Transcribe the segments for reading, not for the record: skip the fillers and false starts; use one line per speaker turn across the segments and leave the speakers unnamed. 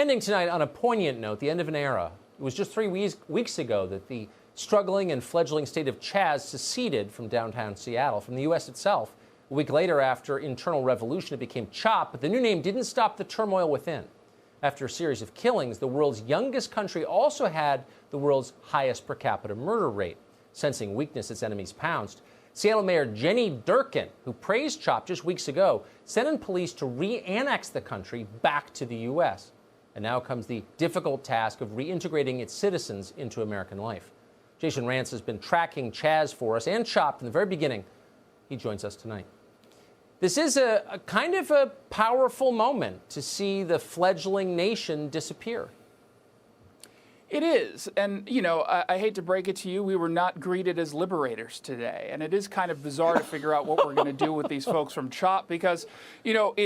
Ending tonight on a poignant note, the end of an era. It was just 3 weeks ago that the struggling and fledgling state of Chaz seceded from downtown Seattle, from the U.S. itself. A week later, after internal revolution, it became CHOP, but the new name didn't stop the turmoil within. After a series of killings, the world's youngest country also had the world's highest per capita murder rate. Sensing weakness, its enemies pounced. Seattle Mayor Jenny Durkan, who praised CHOP just weeks ago, sent in police to re-annex the country back to the U.S. And now comes the difficult task of reintegrating its citizens into American life. Jason Rantz has been tracking Chaz for us and CHOP from the very beginning. He joins us tonight. This is a kind of a powerful moment to see the fledgling nation disappear.
It is. And, you know, I hate to break it to you, we were not greeted as liberators today. And it is kind of bizarre to figure out what we're going to do with these folks from CHOP because, you know,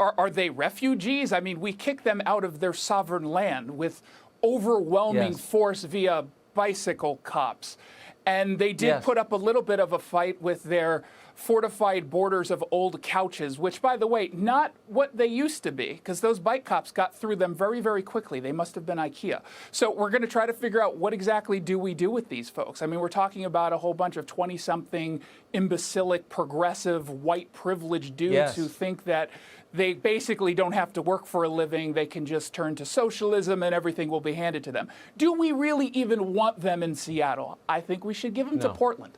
are they refugees? I mean, we kicked them out of their sovereign land with overwhelming force via bicycle cops. And they did put up a little bit of a fight with their fortified borders of old couches, which, by the way, not what they used to be, because those bike cops got through them very, very quickly. They must have been IKEA. So we're going to try to figure out what exactly do we do with these folks. I mean, we're talking about a whole bunch of 20-something imbecilic, progressive, white privileged dudes who think that they basically don't have to work for a living. They can just turn to socialism and everything will be handed to them. Do we really even want them in Seattle? I think we should give them to Portland.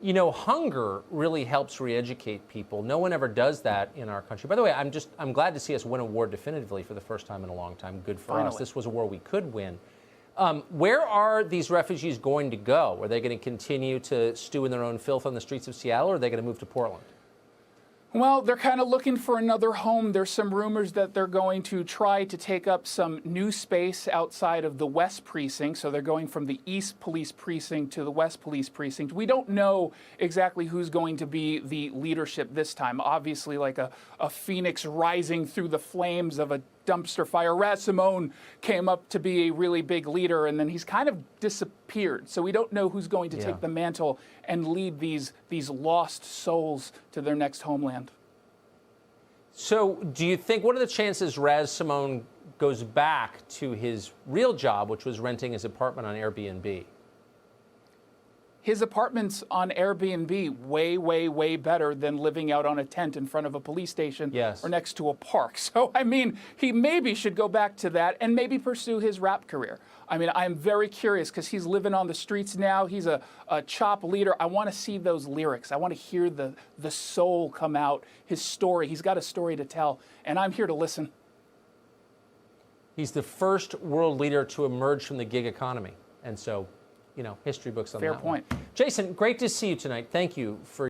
You know, hunger really helps re-educate people. No one ever does that in our country. By the way, I'm glad to see us win a war definitively for the first time in a long time. Good for us. This was a war we could win. Where are these refugees going to go? Are they going to continue to stew in their own filth on the streets of Seattle, or are they going to move to Portland?
Well, they're kind of looking for another home. There's some rumors that they're going to try to take up some new space outside of the West Precinct. So they're going from the East Police Precinct to the West Police Precinct. We don't know exactly who's going to be the leadership this time. Obviously, like a phoenix rising through the flames of a dumpster fire. Simone came up to be a really big leader, and then he's kind of disappeared. So we don't know who's going to take the mantle and lead these lost souls to their next homeland.
So do you think, what are the chances Simone goes back to his real job, which was renting his apartment on Airbnb?
His apartment's on Airbnb way, way, way better than living out on a tent in front of a police station or next to a park. So, I mean, he maybe should go back to that and maybe pursue his rap career. I mean, I'm very curious because he's living on the streets now. He's a CHOP leader. I want to see those lyrics. I want to hear the soul come out, his story. He's got a story to tell, and I'm here to listen.
He's the first world leader to emerge from the gig economy. And so, you know, history books on that.
Fair point.
Jason, great to see you tonight. Thank you for